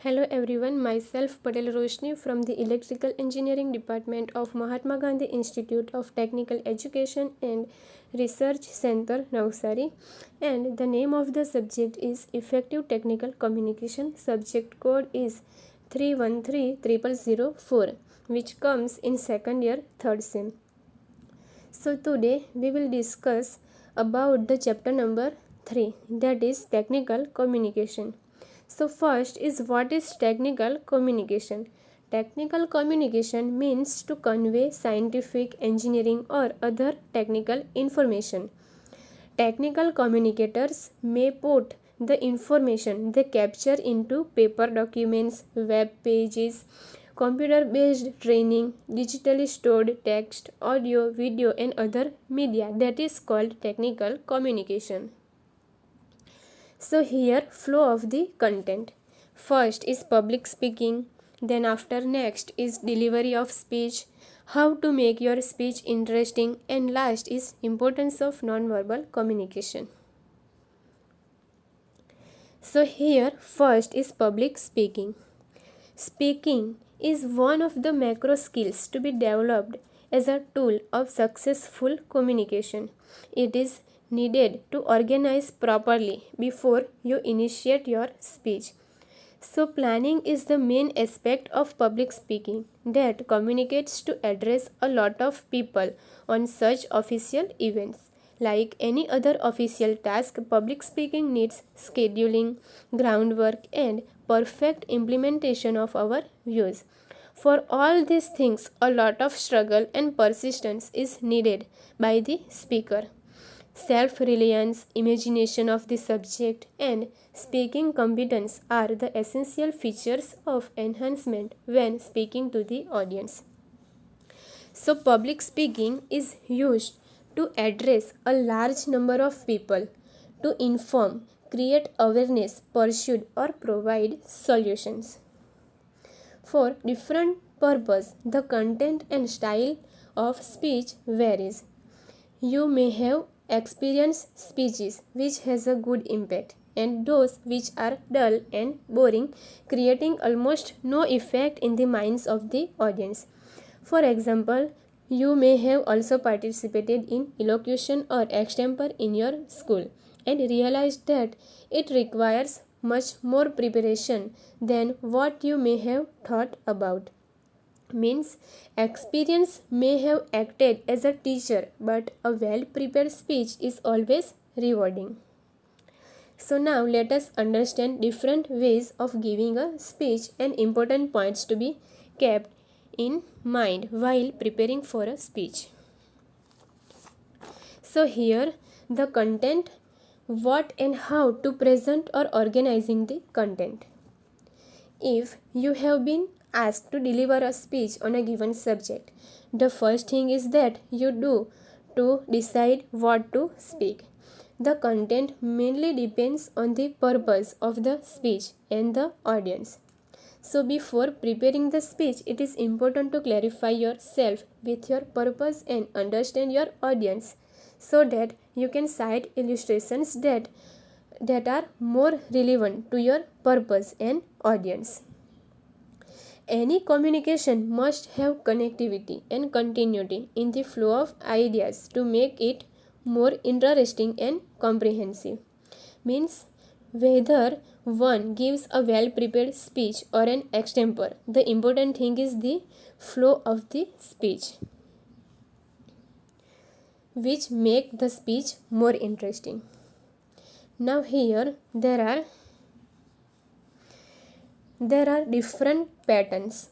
Hello everyone, myself Patel Roshni from the Electrical Engineering Department of Mahatma Gandhi Institute of Technical Education and Research Center, Navsari, and the name of the subject is Effective Technical Communication. Subject code is 313004, which comes in second year, third sem. So today we will discuss about the chapter number 3, that is Technical Communication. So first is, what is technical communication? Technical communication means to convey scientific, engineering or other technical information. Technical communicators may put the information they capture into paper documents, web pages, computer-based training, digitally stored text, audio, video and other media. That is called technical communication. So here flow of the content. First is public speaking, then after next is delivery of speech, how to make your speech interesting, and last is importance of non-verbal communication. So here first is public speaking. Speaking is one of the macro skills to be developed as a tool of successful communication. It is needed to organize properly before you initiate your speech. So planning is the main aspect of public speaking that communicates to address a lot of people on such official events. Like any other official task, public speaking needs scheduling, groundwork and perfect implementation of our views. For all these things, a lot of struggle and persistence is needed by the speaker. Self-reliance, imagination of the subject, and speaking competence are the essential features of enhancement when speaking to the audience. So, public speaking is used to address a large number of people, to inform, create awareness, pursue, or provide solutions. For different purpose, the content and style of speech varies. You may have experienced speeches which has a good impact and those which are dull and boring, creating almost no effect in the minds of the audience. For example, you may have also participated in elocution or extemporary in your school and realized that it requires much more preparation than what you may have thought about. Means experience may have acted as a teacher, but a well prepared speech is always rewarding. So now let us understand different ways of giving a speech and important points to be kept in mind while preparing for a speech. So here the content, what and how to present or organizing the content. If you have been asked to deliver a speech on a given subject, the first thing is that you do to decide what to speak. The content mainly depends on the purpose of the speech and the audience. So before preparing the speech, it is important to clarify yourself with your purpose and understand your audience so that you can cite illustrations that are more relevant to your purpose and audience. Any communication must have connectivity and continuity in the flow of ideas to make it more interesting and comprehensive. Means whether one gives a well prepared speech or an extempore, the important thing is the flow of the speech, which make the speech more interesting. Now here there are different patterns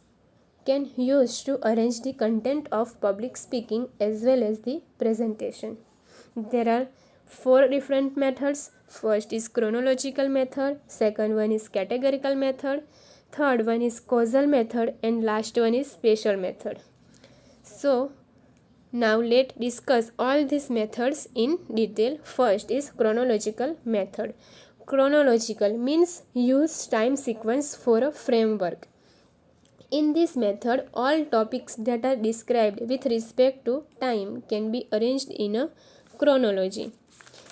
can use to arrange the content of public speaking as well as the presentation. There are 4 different methods. First is chronological method, second one is categorical method, third one is causal method, and last one is spatial method. So now let's discuss all these methods in detail. First is chronological method. Chronological means use time sequence for a framework. In this method, all topics that are described with respect to time can be arranged in a chronology.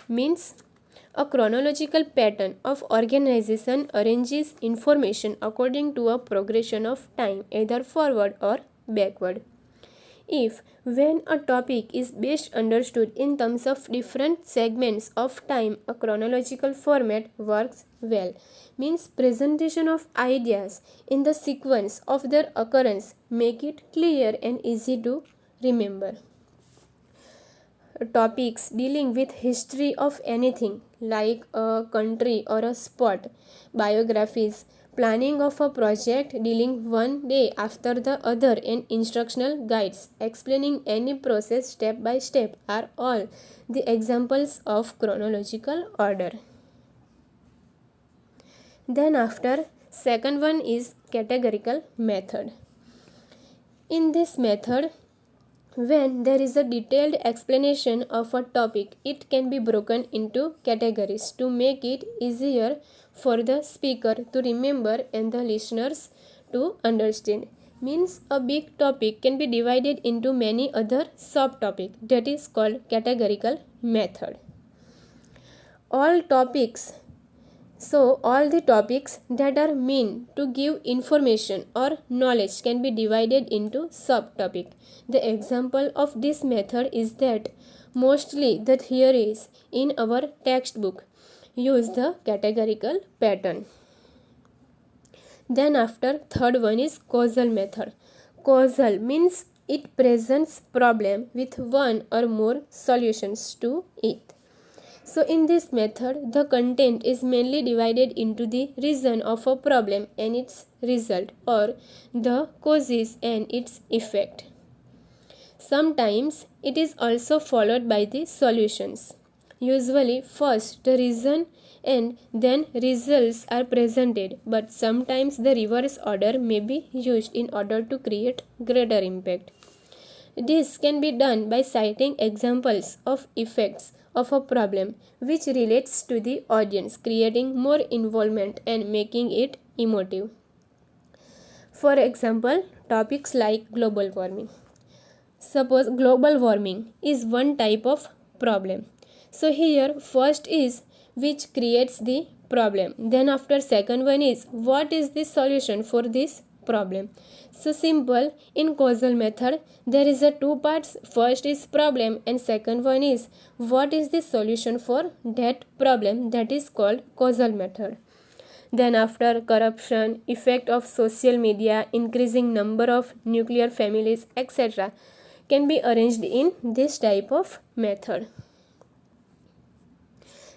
Means A chronological pattern of organization arranges information according to a progression of time, either forward or backward. If, when a topic is best understood in terms of different segments of time, a chronological format works well. Means presentation of ideas in the sequence of their occurrence make it clear and easy to remember. Topics dealing with history of anything like a country or a spot, biographies, planning of a project dealing one day after the other, and instructional guides explaining any process step by step are all the examples of chronological order. Then after, second one is categorical method. In this method, when there is a detailed explanation of a topic, it can be broken into categories to make it easier for the speaker to remember and the listeners to understand. Means a big topic can be divided into many other subtopics. That is called categorical method. All the topics that are meant to give information or knowledge can be divided into subtopic. The example of this method is that mostly the theories in our textbook use the categorical pattern. Then after, third one is causal method. Causal means it presents problem with one or more solutions to it. So in this method, the content is mainly divided into the reason of a problem and its result, or the causes and its effect. Sometimes it is also followed by the solutions. Usually first the reason and then results are presented, but sometimes the reverse order may be used in order to create greater impact. This can be done by citing examples of effects of a problem which relates to the audience, creating more involvement and making it emotive. For example, topics like global warming. Suppose global warming is one type of problem. So here first is which creates the problem. Then after, second one is what is the solution for this problem. So simple, in causal method there is a two parts. First is problem and second one is what is the solution for that problem. That is called causal method. Then after, corruption, effect of social media, increasing number of nuclear families, etc. can be arranged in this type of method.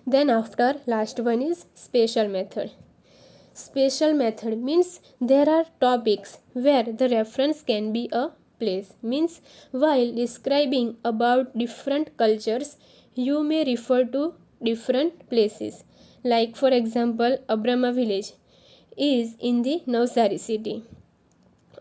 Then after, last one is spatial method. Spatial method means there are topics where the reference can be a place. Means while describing about different cultures, you may refer to different places. Like for example, Abrama village is in the Navsari city.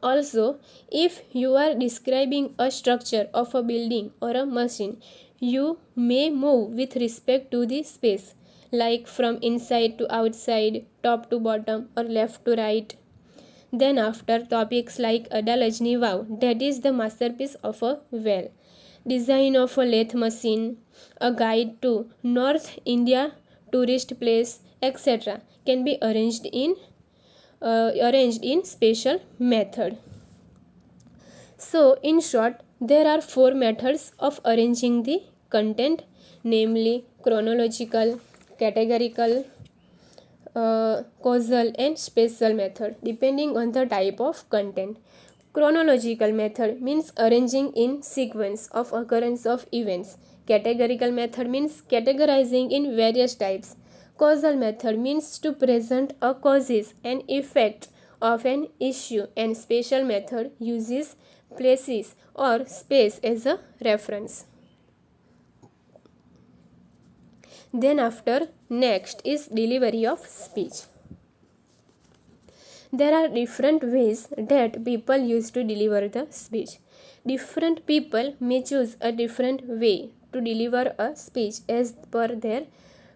Also, if you are describing a structure of a building or a machine, you may move with respect to the space, like from inside to outside, top to bottom, or left to right. Then after, topics like Adalajni Vav, that is the masterpiece of a well, design of a lathe machine, a guide to North India tourist place, etc. can be arranged in spatial method. So in short, there are four methods of arranging the content, namely chronological, categorical, causal and spatial method, depending on the type of content. Chronological method means arranging in sequence of occurrence of events. Categorical method means categorizing in various types. Causal method means to present a causes and effect of an issue, and spatial method uses places or space as a reference. Then after, next is delivery of speech. There are different ways that people use to deliver the speech. Different people may choose a different way to deliver a speech as per their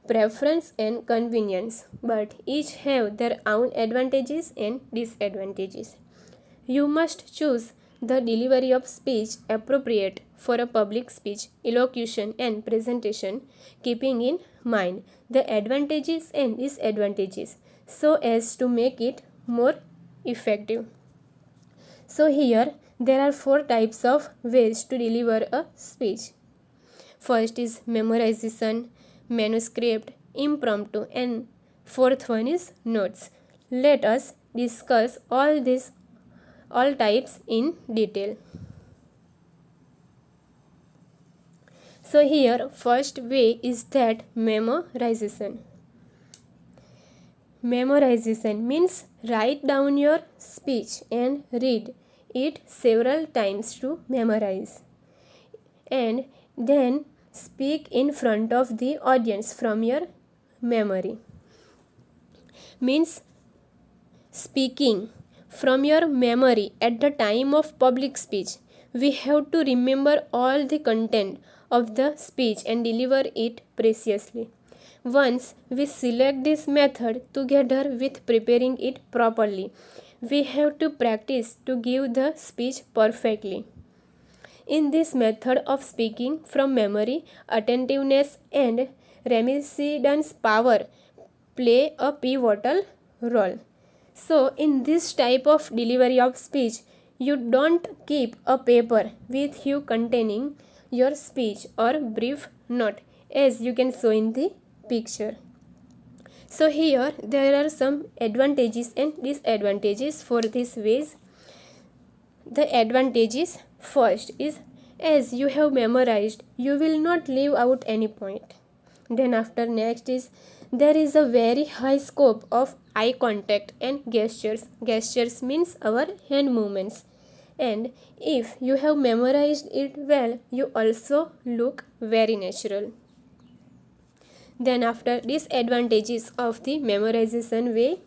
preference and convenience, but each have their own advantages and disadvantages. You must choose the delivery of speech appropriate for a public speech, elocution and presentation, keeping in mind the advantages and disadvantages so as to make it more effective. So here there are 4 types of ways to deliver a speech. First is memorization, manuscript, impromptu, and fourth one is notes. Let us discuss all types in detail. So here first way is that memorization. Memorization means write down your speech and read it several times to memorize, and then speak in front of the audience from your memory. Means speaking from your memory at the time of public speech. We have to remember all the content of the speech and deliver it preciously. Once we select this method together with preparing it properly, we have to practice to give the speech perfectly. In this method of speaking from memory, attentiveness and reminiscence power play a pivotal role. So, in this type of delivery of speech, you don't keep a paper with you containing your speech or brief note, as you can show in the picture. So here there are some advantages and disadvantages for these ways. The advantages first is, as you have memorized, you will not leave out any point. Then after next is, there is a very high scope of eye contact and gestures. Gestures means our hand movements. And if you have memorized it well, you also look very natural. Then after disadvantages of the memorization way,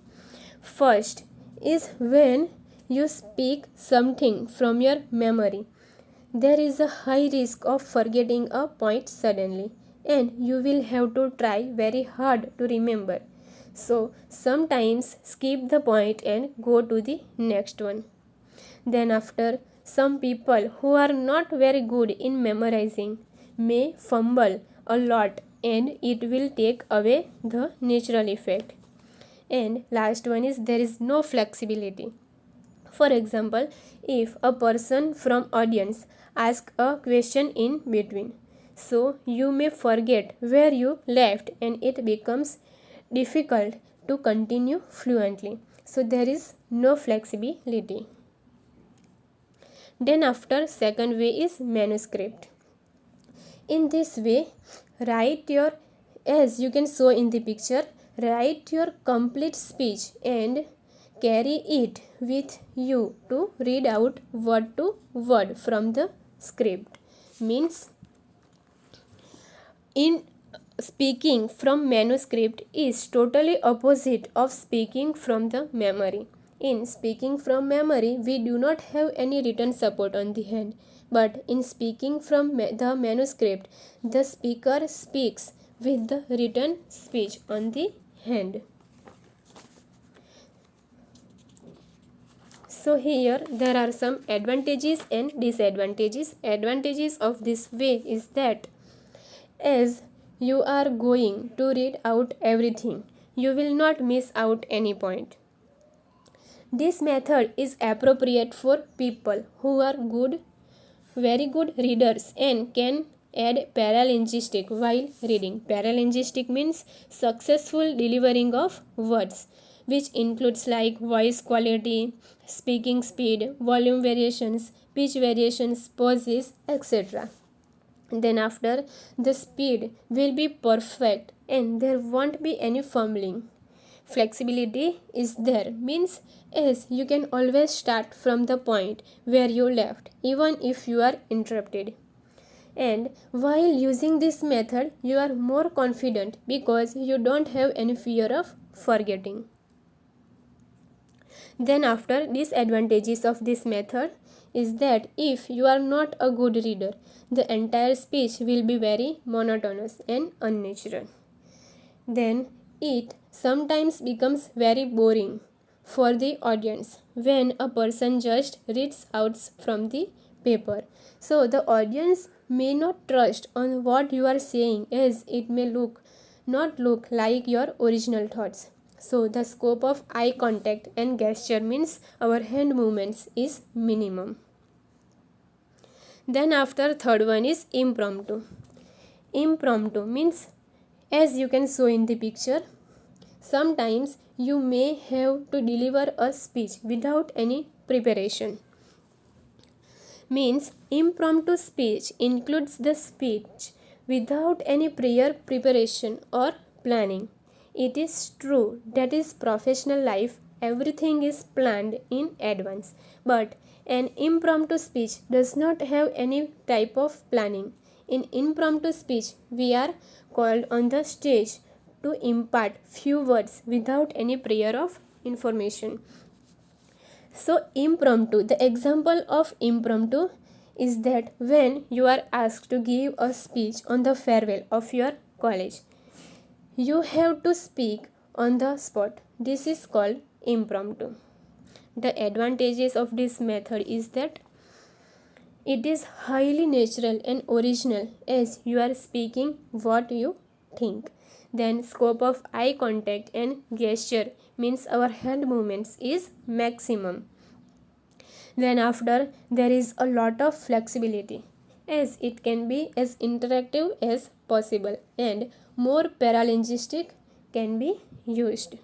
first is when you speak something from your memory, there is a high risk of forgetting a point suddenly, and you will have to try very hard to remember. So sometimes skip the point and go to the next one. Then after, some people who are not very good in memorizing may fumble a lot, and it will take away the natural effect. And last one is, there is no flexibility. For example, if a person from audience asks a question in between, so you may forget where you left and it becomes difficult to continue fluently. So there is no flexibility. Then after, second way is manuscript. In this way, write your, as you can show in the picture, write your complete speech and carry it with you to read out word to word from the script. Means in speaking from manuscript is totally opposite of speaking from the memory. In speaking from memory, we do not have any written support on the hand. But in speaking from the manuscript, the speaker speaks with the written speech on the hand. So here there are some advantages and disadvantages. Advantages of this way is that, as you are going to read out everything, you will not miss out any point. This method is appropriate for people who are very good readers and can add paralinguistic while reading. Paralinguistic means successful delivering of words, which includes like voice quality, speaking speed, volume variations, pitch variations, pauses, etc. Then after, the speed will be perfect and there won't be any fumbling. Flexibility is there, means as you can always start from the point where you left, even if you are interrupted. And while using this method, you are more confident because you don't have any fear of forgetting. Then after, disadvantages of this method is that if you are not a good reader, the entire speech will be very monotonous and unnatural. Then it sometimes becomes very boring for the audience when a person just reads out from the paper. So the audience may not trust on what you are saying, as it may look not look like your original thoughts. So the scope of eye contact and gesture means our hand movements is minimum. Then after third one is impromptu. Impromptu means, as you can show in the picture, sometimes you may have to deliver a speech without any preparation. Means impromptu speech includes the speech without any prior preparation or planning. It is true that in professional life everything is planned in advance, but an impromptu speech does not have any type of planning. In impromptu speech, we are called on the stage to impart few words without any prior of information. So impromptu, the example of impromptu is that when you are asked to give a speech on the farewell of your college, you have to speak on the spot. This is called impromptu. The advantages of this method is that it is highly natural and original, as you are speaking what you think. Then scope of eye contact and gesture means our hand movements is maximum. Then after, there is a lot of flexibility, as it can be as interactive as possible and more paralinguistic can be used.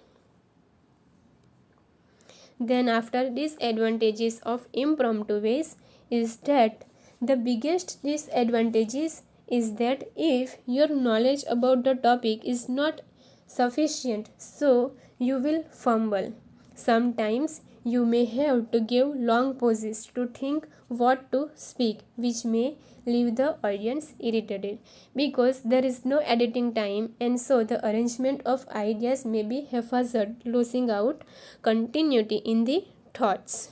Then after, disadvantages of impromptu ways is that the biggest disadvantages is that if your knowledge about the topic is not sufficient, so you will fumble. Sometimes you may have to give long pauses to think what to speak, which may leave the audience irritated because there is no editing time, and so the arrangement of ideas may be haphazard, losing out continuity in the thoughts.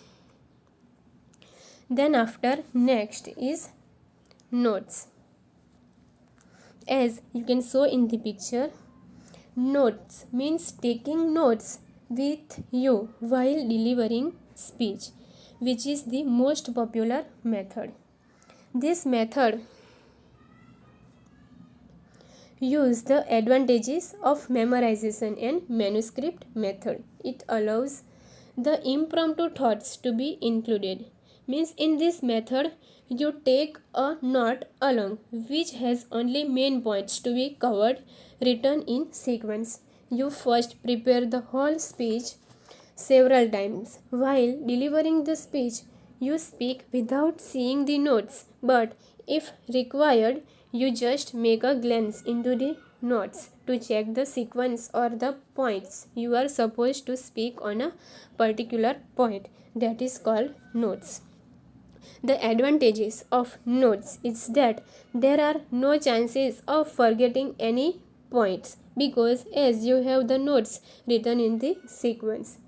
Then after, next is notes. As you can show in the picture, notes means taking notes with you while delivering speech, which is the most popular method. This method use the advantages of memorization and manuscript method. It allows the impromptu thoughts to be included. Means in this method, you take a note along which has only main points to be covered, written in sequence. You first prepare the whole speech several times. While delivering the speech, you speak without seeing the notes, but if required, you just make a glance into the notes to check the sequence or the points you are supposed to speak on a particular point. That is called notes. The advantages of notes is that there are no chances of forgetting any points because as you have the notes written in the sequence.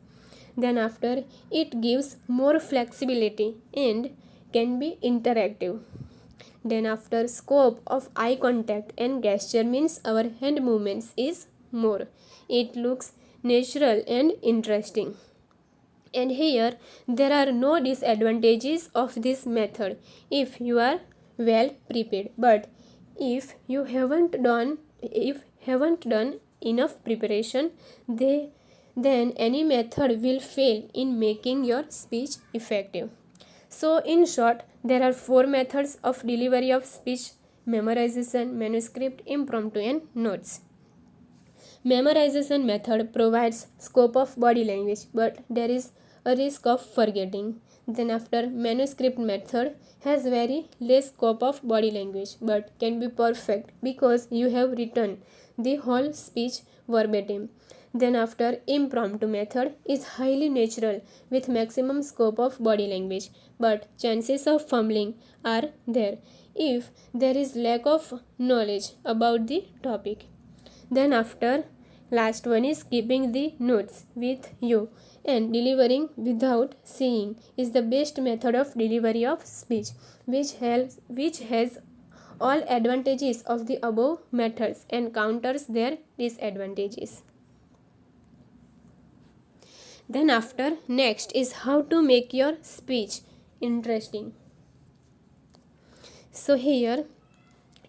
Then after, it gives more flexibility and can be interactive. Then after, scope of eye contact and gesture means our hand movements is more. It looks natural and interesting. And here there are no disadvantages of this method if you are well prepared. But if you haven't done enough preparation, then any method will fail in making your speech effective. So in short, there are 4 methods of delivery of speech: memorization, manuscript, impromptu, and notes. Memorization method provides scope of body language, but there is a risk of forgetting. Then after, manuscript method has very less scope of body language, but can be perfect because you have written the whole speech verbatim. Then after, impromptu method is highly natural with maximum scope of body language, but chances of fumbling are there if there is lack of knowledge about the topic. Then after, last one is keeping the notes with you and delivering without seeing is the best method of delivery of speech, which has all advantages of the above methods and counters their disadvantages. Then after, next is how to make your speech interesting. So here,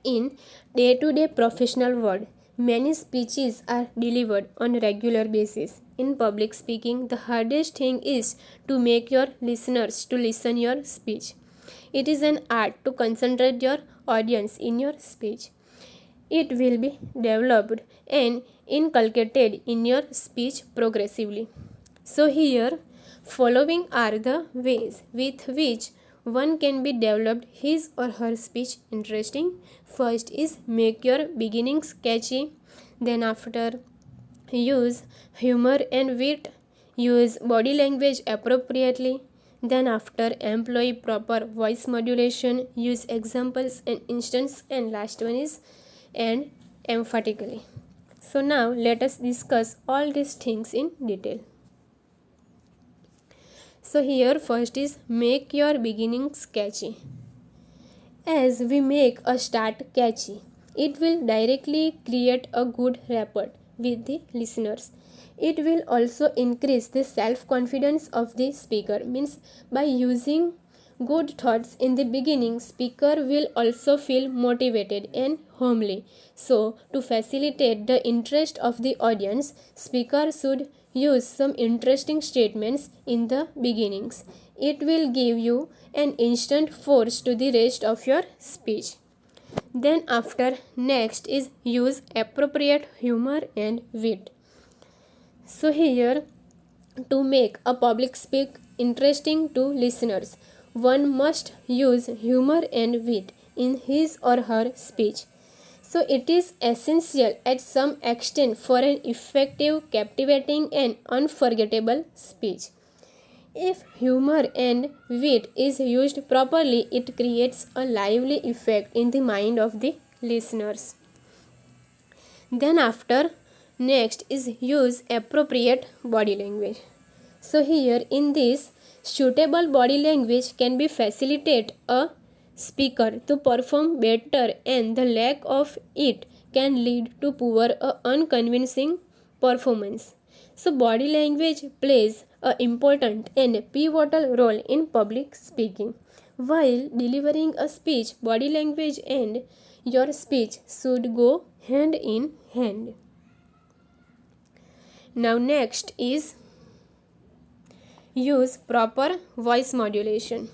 in day-to-day professional world, Many speeches are delivered on a regular basis. In public speaking, the hardest thing is to make your listeners to listen your speech. It is an art to concentrate your audience in your speech. It will be developed and inculcated in your speech progressively. So here, following are the ways with which one can be developed his or her speech interesting. First is make your beginnings catchy. Then after, use humor and wit. Use body language appropriately. Then after, employ proper voice modulation. Use examples and instance. And last one is and emphatically. So now let us discuss all these things in detail. So here first is make your beginnings catchy. As we make a start catchy, it will directly create a good rapport with the listeners. It will also increase the self-confidence of the speaker. Means by using good thoughts in the beginning, speaker will also feel motivated and homely. So to facilitate the interest of the audience, speaker should use some interesting statements in the beginnings. It will give you an instant force to the rest of your speech. Then after, next is use appropriate humor and wit. So here, to make a public speak interesting to listeners, one must use humor and wit in his or her speech. So it is essential at some extent for an effective, captivating and unforgettable speech. If humor and wit is used properly, it creates a lively effect in the mind of the listeners. Then after, next is use appropriate body language. So here in this, suitable body language can be facilitate a speaker to perform better, and the lack of it can lead to poor or unconvincing performance. So body language plays an important and pivotal role in public speaking. While delivering a speech, body language and your speech should go hand in hand. Now next is use proper voice modulation.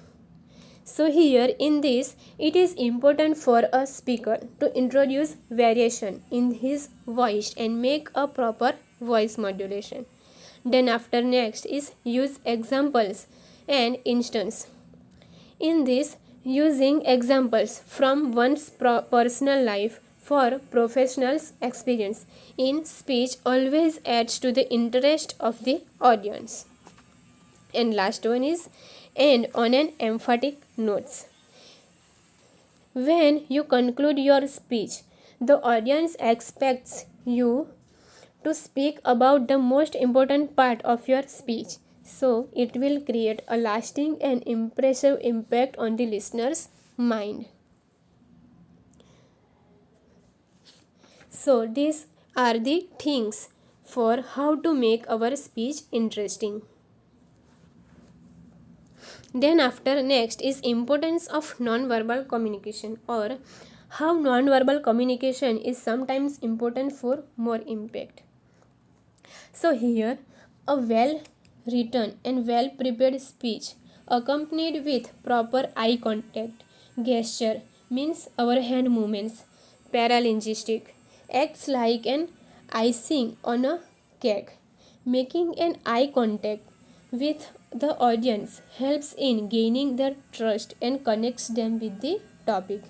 So here in this, it is important for a speaker to introduce variation in his voice and make a proper voice modulation. Then after, next is use examples and instance. In this, using examples from one's personal life for professionals' experience in speech always adds to the interest of the audience. And last one is end on an emphatic note. When you conclude your speech, the audience expects you to speak about the most important part of your speech. So it will create a lasting and impressive impact on the listener's mind. So these are the things for how to make our speech interesting. Then after, next is importance of non-verbal communication, or how non-verbal communication is sometimes important for more impact. So here, a well written and well prepared speech accompanied with proper eye contact, gesture means our hand movements, paralinguistic, acts like an icing on a cake. Making an eye contact with the audience helps in gaining their trust and connects them with the topic.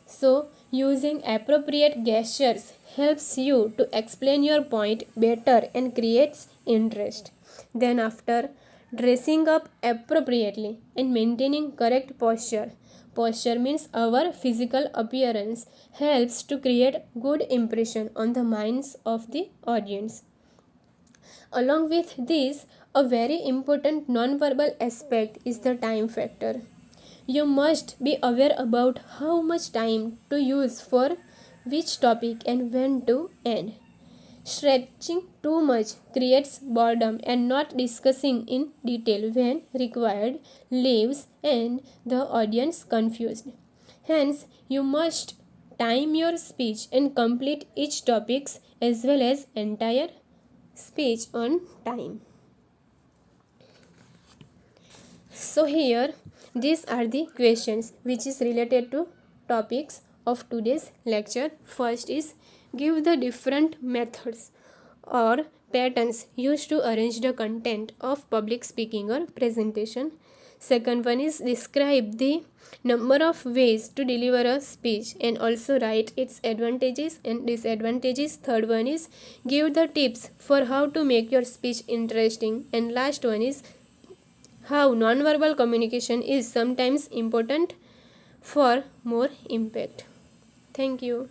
So, using appropriate gestures helps you to explain your point better and creates interest. Then after, dressing up appropriately and maintaining correct posture. Posture means our physical appearance helps to create good impression on the minds of the audience. Along with this, a very important non-verbal aspect is the time factor. You must be aware about how much time to use for which topic and when to end. Stretching too much creates boredom, and not discussing in detail when required leaves and the audience confused. Hence, you must time your speech and complete each topics as well as entire speech on time. So here these are the questions which is related to topics of today's lecture. First is, give the different methods or patterns used to arrange the content of public speaking or presentation. Second one is, describe the number of ways to deliver a speech and also write its advantages and disadvantages. Third one is, give the tips for how to make your speech interesting. And last one is, how nonverbal communication is sometimes important for more impact. Thank you.